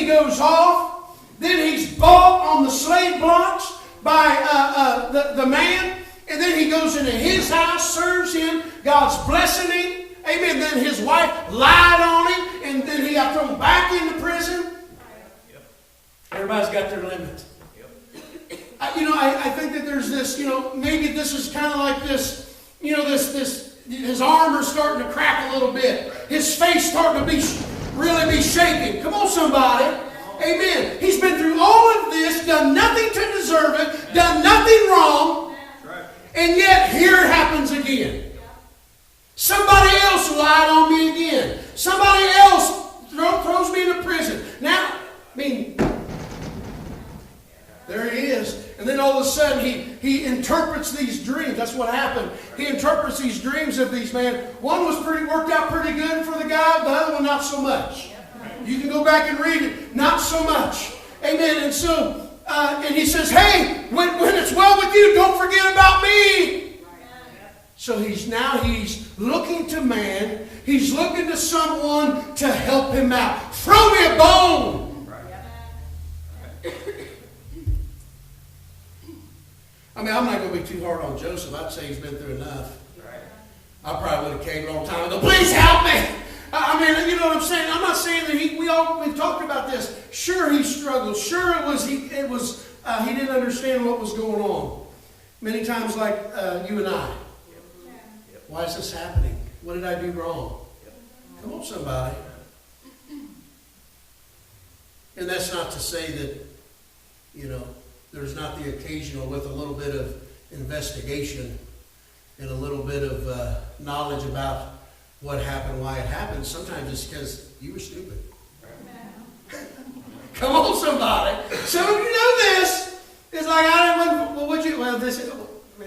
goes off. Then he's bought on the slave blocks by the man. And then he goes into his house, serves him. God's blessing him. Amen. Then his wife lied on him. And then he got thrown back into prison. Everybody's got their limit. I think that there's this, maybe this is kind of like this, his armor's starting to crack a little bit. His face starting to really be shaking. Come on, somebody. Amen. He's been through all of this, done nothing to deserve it, done nothing wrong, and yet here it happens again. Somebody else lied on me again. Somebody else throws me into prison. Now, there he is. And then all of a sudden he interprets these dreams. That's what happened. He interprets these dreams of these men. One was worked out pretty good for the guy. The other one not so much. You can go back and read it. Not so much. Amen. And so, and he says, hey, when it's well with you, don't forget about me. So he's looking to man. He's looking to someone to help him out. Throw me a bone. I'm not going to be too hard on Joseph. I'd say he's been through enough. I probably would have came a long time ago. Please help me. You know what I'm saying? I'm not saying that we've talked about this. Sure, he struggled. Sure, he didn't understand what was going on. Many times, like you and I. Why is this happening? What did I do wrong? Come on, somebody. And that's not to say that, there's not the occasional with a little bit of investigation and a little bit of knowledge about what happened, why it happened. Sometimes it's because you were stupid. Come on, somebody. Some of you know this. It's like,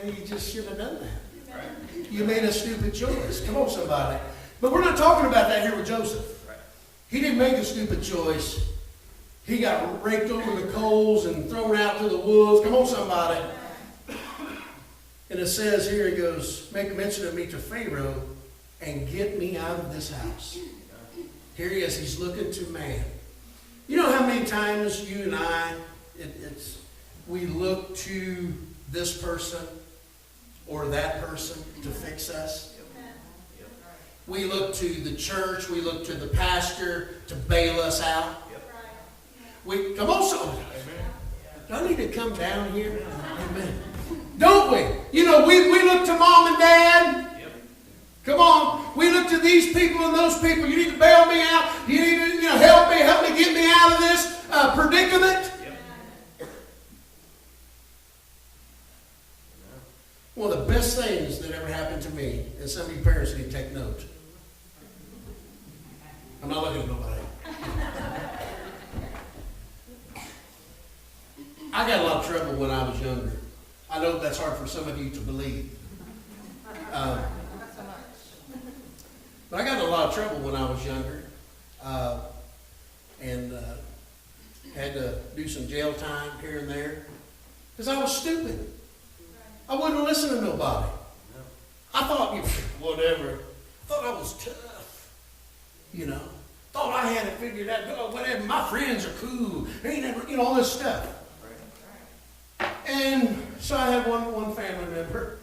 you just shouldn't have done that. Right. You made a stupid choice. Come on, somebody. But we're not talking about that here with Joseph. Right. He didn't make a stupid choice. He got raked over the coals and thrown out to the wolves. Come on, somebody. And it says here, he goes, make mention of me to Pharaoh and get me out of this house. Here he is. He's looking to man. You know how many times you and I, we look to this person or that person to fix us? We look to the church. We look to the pastor to bail us out. Come on, somebody. Do I need to come down here? Amen. Don't we? We look to mom and dad. Come on. We look to these people and those people. You need to bail me out. You need to help me get me out of this predicament. One of the best things that ever happened to me, and some of you parents need to take note. I'm not looking at nobody. I got a lot of trouble when I was younger. I know that's hard for some of you to believe. But I got in a lot of trouble when I was younger. And had to do some jail time here and there. Because I was stupid. I wouldn't listen to nobody. I thought, whatever. I thought I was tough. Thought I had it figured out. Oh, whatever. My friends are cool. They never, all this stuff. And so I had one family member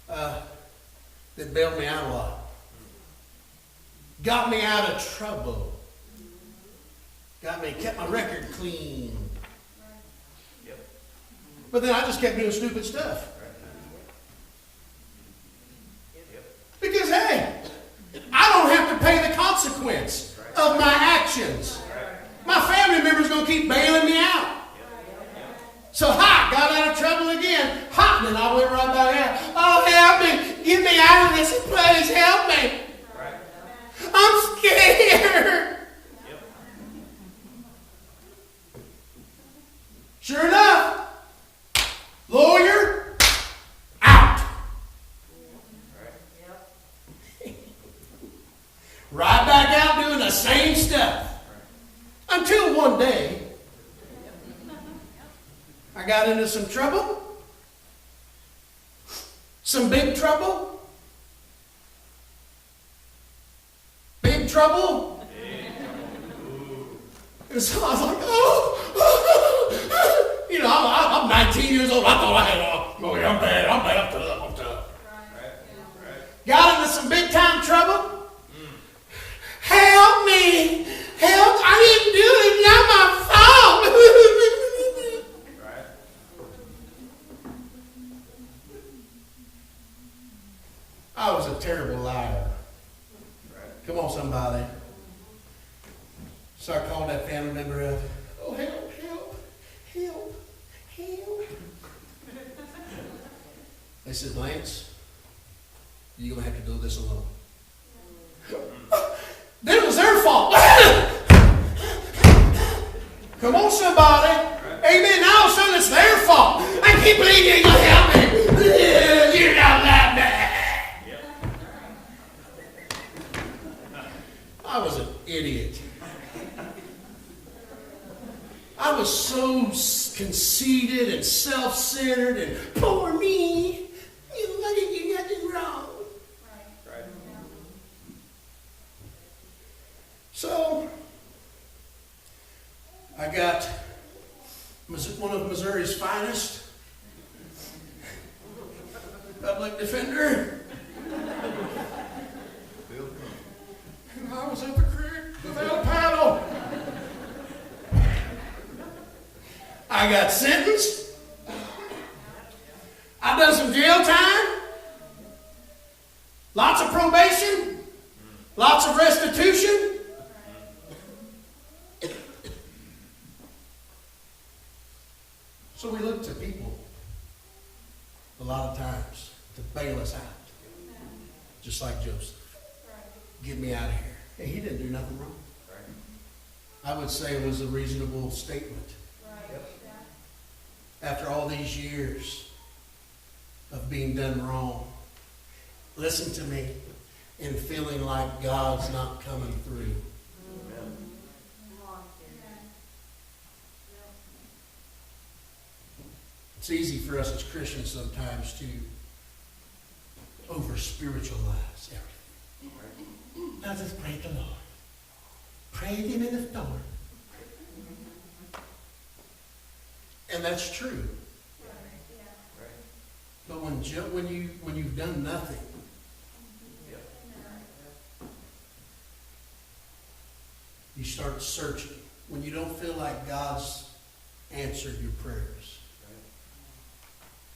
that bailed me out a lot. Got me out of trouble. Kept my record clean. But then I just kept doing stupid stuff. Because, hey, I don't have to pay the consequence of my actions. My family member's going to keep bailing me out. So, got out of trouble again. And then I went right back out. Oh, help me. Get me out of this place. Help me. I'm scared. Sure enough, lawyer, out. Right back out doing the same stuff. Until one day, I got into some trouble. Some big trouble. Big trouble. And so I was like, oh. You know, I'm 19 years old. I thought I had I'm bad, I'm tough. Right. Got into some big time trouble. Help me. Help. I didn't do it. It's not my fault. Right. I was a terrible liar. Right. Come on, somebody. So I called that family member up. Oh, help, help, help, help. They said, Lance, you're going to have to do this alone. Then it was their fault. Come on, somebody. Amen. Now all of a sudden it's their fault. I can't believe you ain't going to help me. You're not that bad. I was an idiot. I was so conceited and self-centered and poor me. I didn't do nothing wrong. Right. So, I got one of Missouri's finest, public defender. And I was at the creek without a paddle. I got sentenced. I've done some jail time. Lots of probation. Lots of restitution. So we look to people a lot of times to bail us out. Just like Joseph. Get me out of here. Hey, he didn't do nothing wrong. I would say it was a reasonable statement. After all these years of being done wrong, listen to me, and feeling like God's not coming through. Amen. It's easy for us as Christians sometimes to over-spiritualize everything. Now just pray the Lord. Pray Him in the storm. And that's true. But when you've done nothing, you start searching. When you don't feel like God's answered your prayers,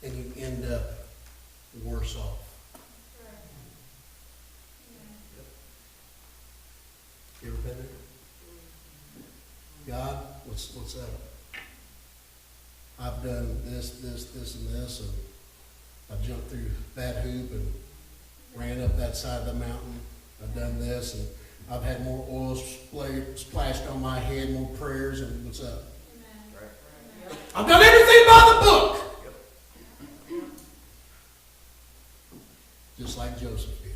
and you end up worse off. You ever been there? God, what's up? I've done this, and this, and I've jumped through that hoop and ran up that side of the mountain. I've done this, and I've had more oil splashed on my head, more prayers, and what's up? Amen. I've done everything by the book. Just like Joseph did.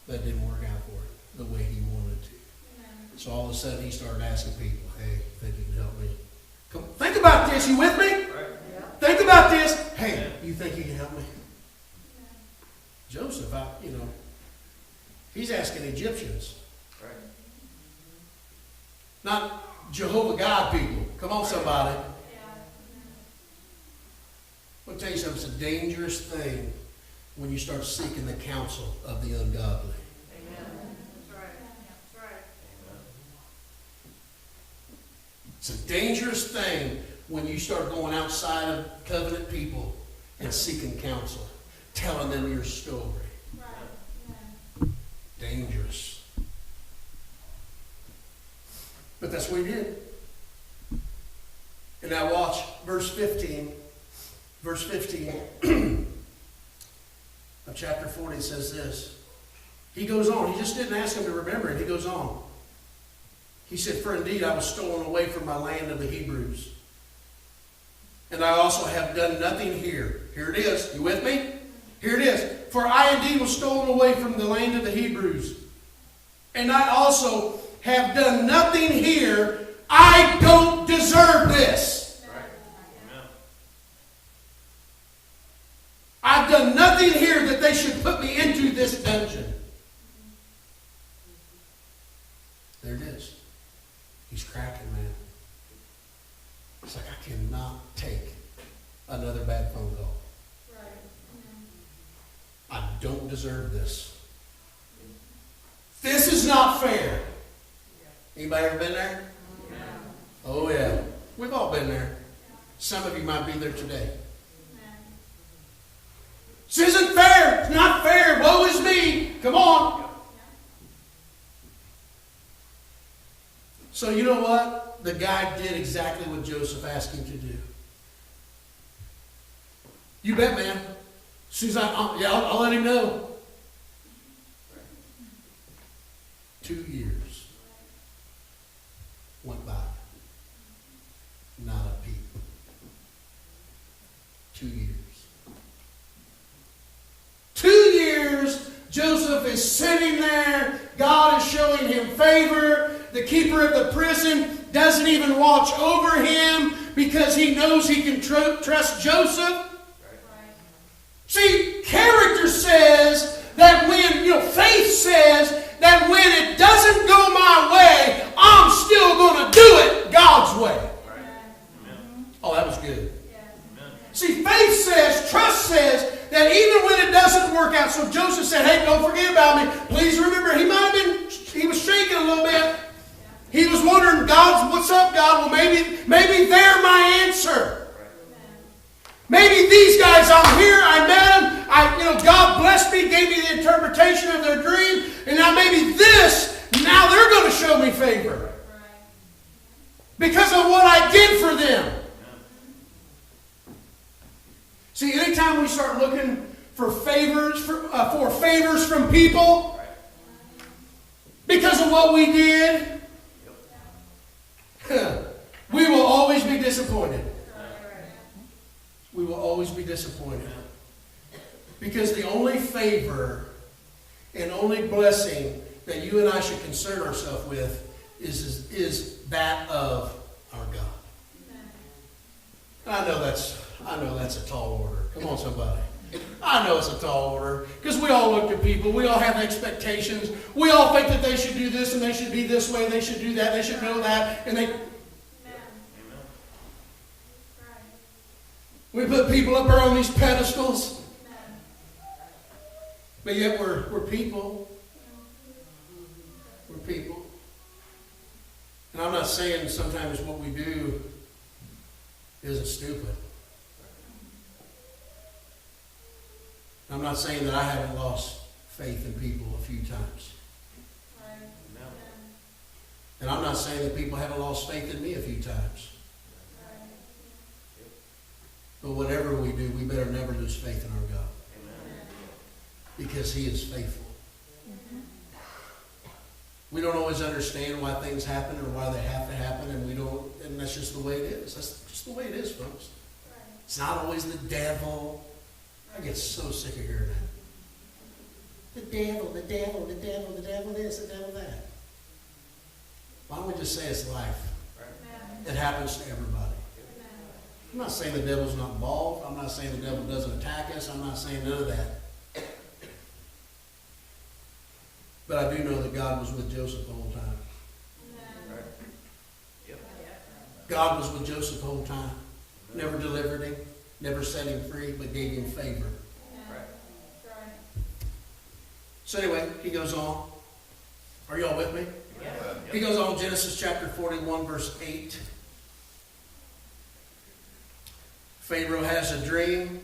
That didn't work out for him the way he wanted to. Amen. So all of a sudden he started asking people, hey, think you can help me? Come, think about this. You with me? Right. Yeah. Think about this. Hey, you think you can help me? Yeah. Joseph, he's asking Egyptians. Right. Not Jehovah God people. Come on, somebody. Yeah. I'll tell you something. It's a dangerous thing when you start seeking the counsel of the ungodly. It's a dangerous thing when you start going outside of covenant people and seeking counsel, telling them your story. Right. Dangerous. But that's what he did. And now watch verse 15. Verse 15 of chapter 40 says this. He goes on. He just didn't ask him to remember it. He goes on. He said, for indeed I was stolen away from my land of the Hebrews. And I also have done nothing here. Here it is. You with me? Here it is. For I indeed was stolen away from the land of the Hebrews. And I also have done nothing here. I don't deserve this. Right. I've done nothing here that they should put me into this dungeon. There it is. It's like, I cannot take another bad phone call. I don't deserve this. This is not fair. Anybody ever been there? Oh yeah. We've all been there. Some of you might be there today. This isn't fair. It's not fair. Woe is me. Come on. So you know what? The guy did exactly what Joseph asked him to do. You bet, man. As soon as I'll let him know. 2 years went by. Not a peep. 2 years. 2 years, Joseph is sitting there. God is showing him favor. The keeper of the prison doesn't even watch over him because he knows he can trust Joseph. See, character says that when, faith says that when it doesn't go my way, I'm still going to do it God's way. Oh, that was good. See, faith says, trust says, that even when it doesn't work out, so Joseph said, hey, don't forget about me. Please remember, he was shaking a little bit. He was wondering, God, what's up, God? Well, maybe they're my answer. Maybe these guys, I'm here, I met them, God blessed me, gave me the interpretation of their dream, and now maybe now they're going to show me favor. Because of what I did for them. See, anytime we start looking for favors, for favors from people, because of what we did, we will always be disappointed. We will always be disappointed. Because the only favor and only blessing that you and I should concern ourselves with is that of our God. I know that's a tall order. Come on, somebody. I know it's a tall order. Because we all look at people. We all have expectations. We all think that they should do this and they should be this way. They should do that. They should know that. And we put people up there on these pedestals. But yet we're people. We're people. And I'm not saying sometimes what we do isn't stupid. I'm not saying that I haven't lost faith in people a few times. And I'm not saying that people haven't lost faith in me a few times. But whatever we do, we better never lose faith in our God. Because He is faithful. We don't always understand why things happen or why they have to happen, and that's just the way it is. That's just the way it is, folks. It's not always the devil. I get so sick of hearing that. The devil this, the devil that. Why don't we just say it's life? It happens to everybody. I'm not saying the devil's not involved. I'm not saying the devil doesn't attack us. I'm not saying none of that. But I do know that God was with Joseph the whole time. God was with Joseph the whole time. Never delivered him. Never set him free, but gave him favor. So anyway, he goes on. Are y'all with me? Yeah. He goes on, Genesis chapter 41, verse 8. Pharaoh has a dream.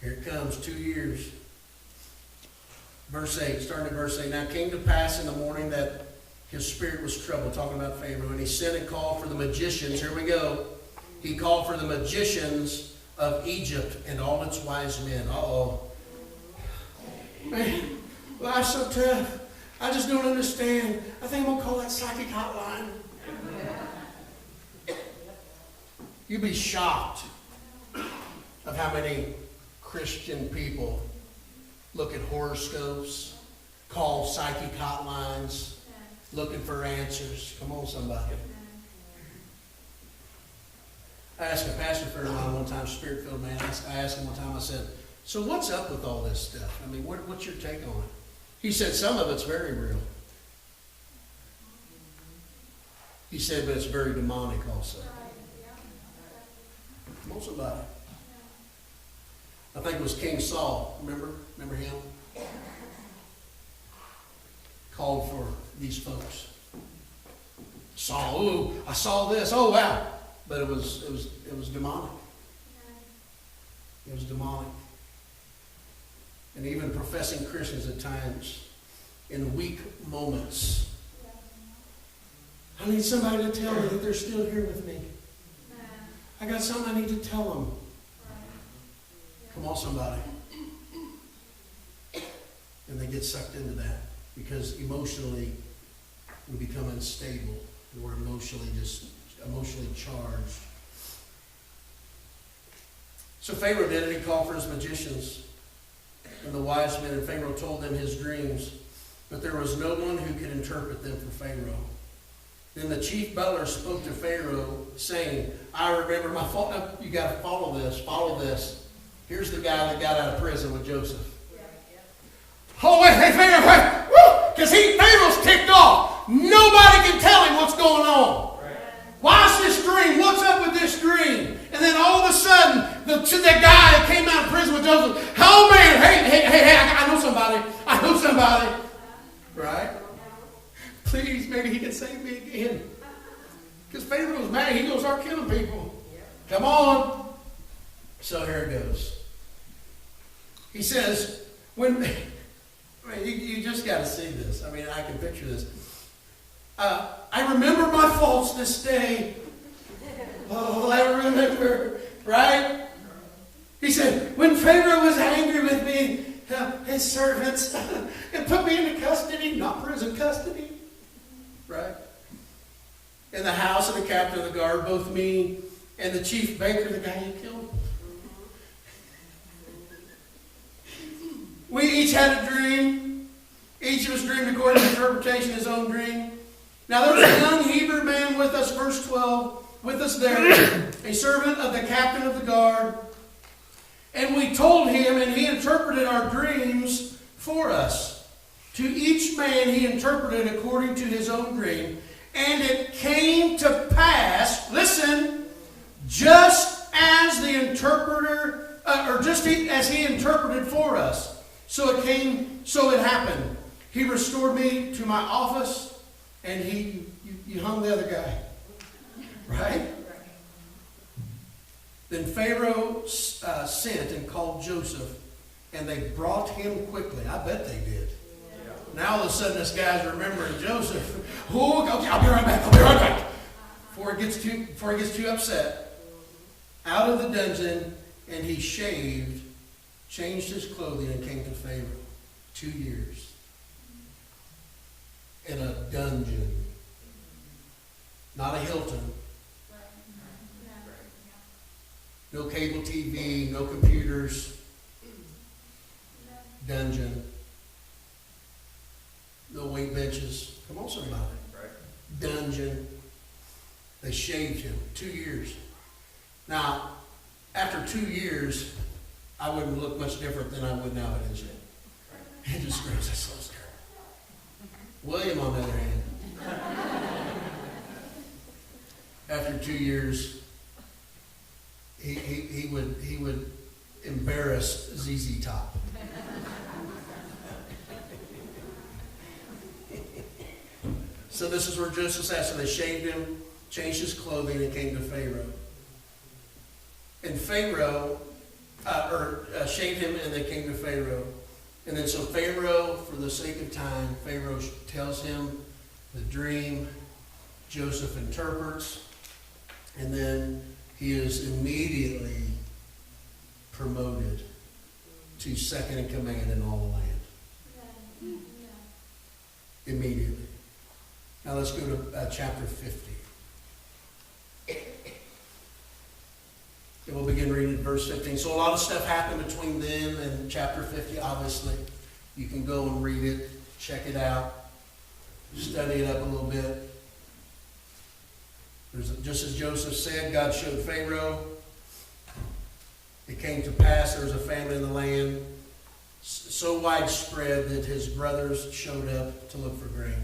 Here it comes, 2 years. Verse 8, starting at verse 8. Now it came to pass in the morning that his spirit was troubled, talking about Pharaoh, and he sent and called for the magicians. Here we go. He called for the magicians of Egypt and all its wise men. Uh-oh. Man, life's so tough. I just don't understand. I think I'm going to call that psychic hotline. You'd be shocked of how many Christian people look at horoscopes, call psychic hotlines, looking for answers. Come on, somebody. I asked a pastor friend of mine one time, Spirit-filled man, I asked him one time, I said, so what's up with all this stuff? I mean, what's your take on it? He said, some of it's very real. He said, but it's very demonic also. Come on, somebody. I think it was King Saul. Remember him? Called for these folks. Saul, ooh, I saw this. Oh wow. But it was demonic. It was demonic. And even professing Christians at times, in weak moments, I need somebody to tell me that they're still here with me. I got something I need to tell them. Come on, somebody. And they get sucked into that because emotionally we become unstable and we're emotionally charged. So Pharaoh did it. He called for his magicians and the wise men, and Pharaoh told them his dreams, but there was no one who could interpret them for Pharaoh. Then the chief butler spoke to Pharaoh, saying, I remember my fault. Now, you got to follow this. Here's the guy that got out of prison with Joseph. Oh, wait, hey, Pharaoh, because Pharaoh's ticked off. Nobody can tell him what's going on. Why is this dream? What's up with this dream? And then all of a sudden, that guy that came out of prison with Joseph, oh man, hey, I know somebody. Right? Please, maybe he can save me again. Because Pharaoh's mad. He goes start killing people. Come on. So here it goes. He says, you just got to see this. I mean, I can picture this. I remember my faults this day. Oh, I remember. Right? He said, when Pharaoh was angry with me, his servants, and put me into custody, not prison custody. Right? In the house of the captain of the guard, both me and the chief baker, the guy you killed. We each had a dream. Each of us dreamed according to interpretation his own dream. Now there was a young Hebrew man with us, verse 12, with us there, a servant of the captain of the guard. And we told him, and he interpreted our dreams for us. To each man he interpreted according to his own dream. And it came to pass, listen, just as the interpreter, just as he interpreted for us. So it happened. He restored me to my office, and you hung the other guy. Right? Then Pharaoh sent and called Joseph, and they brought him quickly. I bet they did. Now all of a sudden this guy's remembering Joseph. Oh, okay, I'll be right back. Before he gets too upset. Out of the dungeon, and he shaved, changed his clothing, and came to Pharaoh. 2 years. In a dungeon. Not a Hilton. No cable TV, no computers. Dungeon. No weight benches. Come on, somebody. Dungeon. They shaved him. 2 years. Now, after 2 years, I wouldn't look much different than I would now at his age. He just screams, that's so scary. William, on the other hand, after 2 years, he would embarrass ZZ Top. So this is where Joseph says, so they shaved him, changed his clothing, and came to Pharaoh. And Pharaoh, shaved him, and they came to Pharaoh. And then so Pharaoh, for the sake of time, Pharaoh tells him the dream. Joseph interprets. And then he is immediately promoted to second in command in all the land. Immediately. Now let's go to chapter 50. And we'll begin reading at verse 15. So a lot of stuff happened between then and chapter 50, obviously. You can go and read it, check it out, study it up a little bit. Just as Joseph said, God showed Pharaoh. It came to pass there was a famine in the land, so widespread that his brothers showed up to look for grain,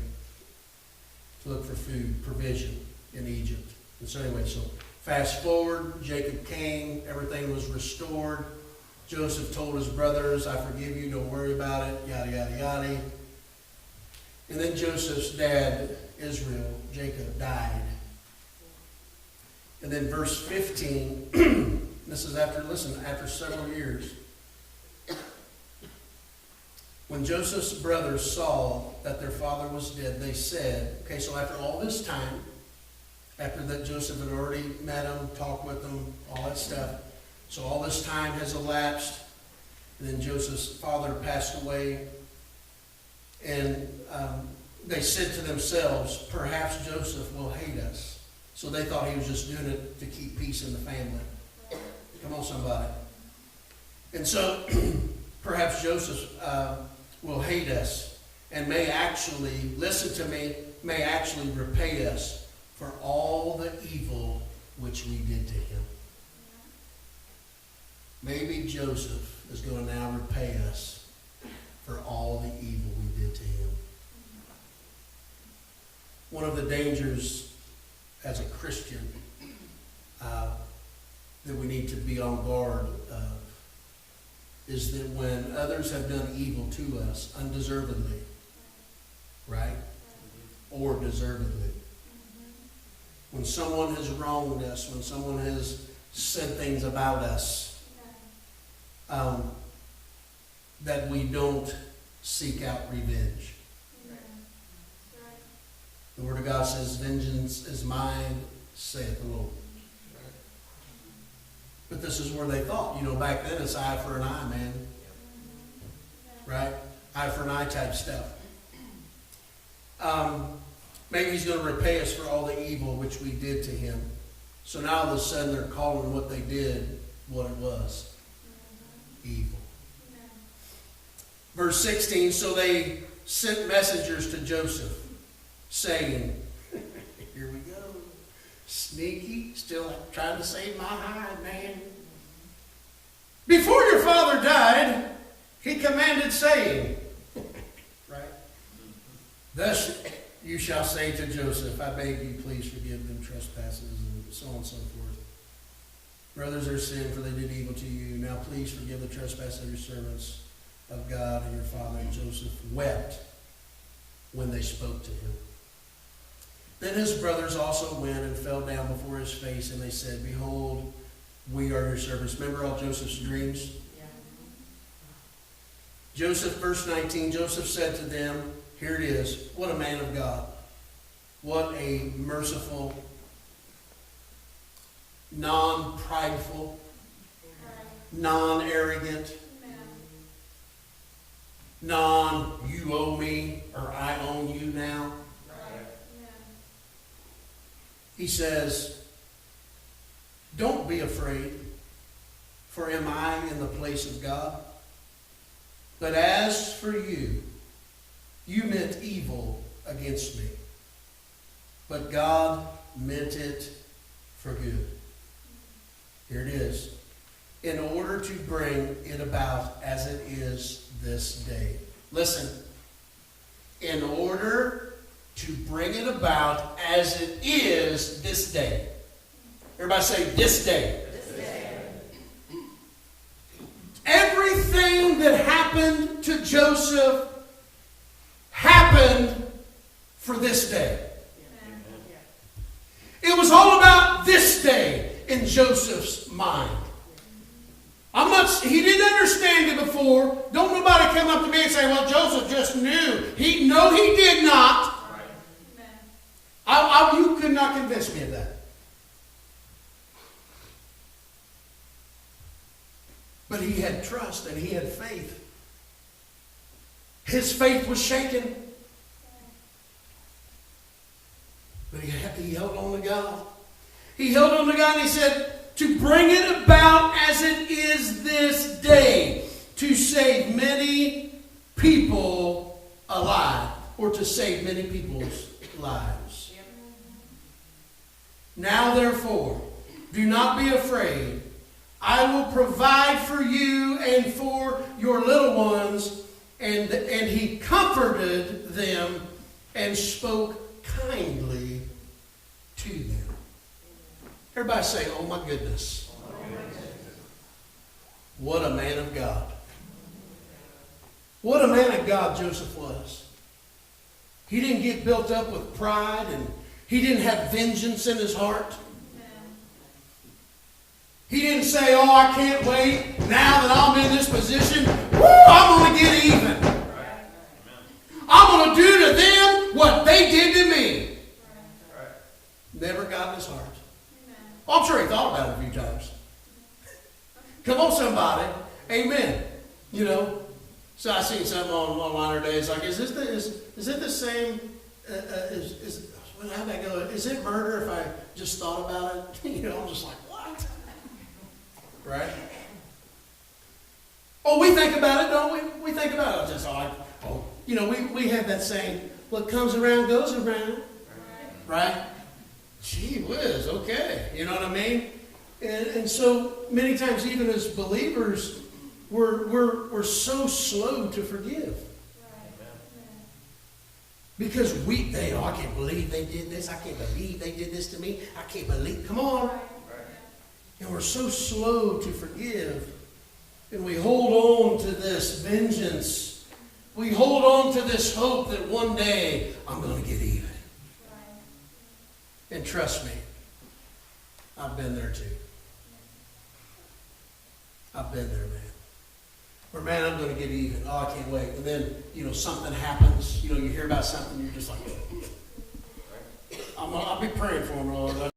to look for food, provision in Egypt. And so anyway, so Fast forward, Jacob came, everything was restored. Joseph told his brothers, I forgive you, don't worry about it, yada, yada, yada. And then Joseph's dad, Israel, Jacob, died. And then verse 15, this is after several years. When Joseph's brothers saw that their father was dead, they said, okay, so after all this time, after that Joseph had already met him, talked with him, all that stuff, so all this time has elapsed, and then Joseph's father passed away, and they said to themselves, perhaps Joseph will hate us. So they thought he was just doing it to keep peace in the family. Come on, somebody. And so perhaps Joseph will hate us and may actually, listen to me, may actually repay us for all the evil which we did to him. Maybe Joseph is going to now repay us for all the evil we did to him. One of the dangers as a Christian that we need to be on guard of is that when others have done evil to us undeservedly, right? Or deservedly. When someone has wronged us, when someone has said things about us, that we don't seek out revenge. The Word of God says, vengeance is mine, saith the Lord. But this is where they thought. You know, back then it's eye for an eye, man. Right? Eye for an eye type stuff. Maybe he's going to repay us for all the evil which we did to him. So now all of a sudden they're calling what they did what it was. Evil. Verse 16, so they sent messengers to Joseph, saying, here we go. Sneaky, still trying to save my hide, man. Before your father died, he commanded, saying, right? Thus you shall say to Joseph, I beg you, please forgive them trespasses, and so on and so forth. Brothers, their sin, for they did evil to you. Now please forgive the trespass of your servants of God and your father. And Joseph wept when they spoke to him. Then his brothers also went and fell down before his face, and they said, behold, we are your servants. Remember all Joseph's dreams? Yeah. Joseph, verse 19, Joseph said to them, here it is, what a man of God. What a merciful, non-prideful, non-arrogant, non-you owe me or I own you now. He says, don't be afraid, for am I in the place of God? But as for you, you meant evil against me, but God meant it for good. Here it is. In order to bring it about as it is this day. Listen. In order to bring it about as it is this day. Everybody say, this day. This day. Everything that happened to Joseph happened for this day. It was all about this day in Joseph's mind. He didn't understand it before. Don't nobody come up to me and say, well, Joseph just knew. He did not. You could not convince me of that. But he had trust and he had faith. His faith was shaken. But he held on to God. He held on to God and he said, to bring it about as it is this day, to save many people alive, or to save many people's lives. Yep. Now therefore, do not be afraid. I will provide for you and for your little ones. And he comforted them and spoke kindly to them. Everybody say, oh my goodness. What a man of God. What a man of God Joseph was. He didn't get built up with pride, and he didn't have vengeance in his heart. He didn't say, oh, I can't wait. Now that I'm in this position, I'm going to get even. I'm going to do to them what they did to me. Never got in his heart. Oh, I'm sure he thought about it a few times. Come on, somebody. Amen. You know. So I seen something online today. It's like, is it the same? How'd that go? Is it murder if I just thought about it? You know, I'm just like, what? Right? Oh, we think about it, don't we? We think about it. Just you know, we have that saying, what comes around goes around. Right? Gee whiz, okay. You know what I mean? And so many times, even as believers, we're so slow to forgive. Because I can't believe they did this. I can't believe they did this to me. I can't believe, come on. And we're so slow to forgive. And we hold on to this vengeance. We hold on to this hope that one day I'm going to get even. And trust me, I've been there too. I've been there, man. Where, man, I'm going to get even. Oh, I can't wait. And then, you know, something happens. You know, you hear about something, you're just like, I'll be praying for them, Lord.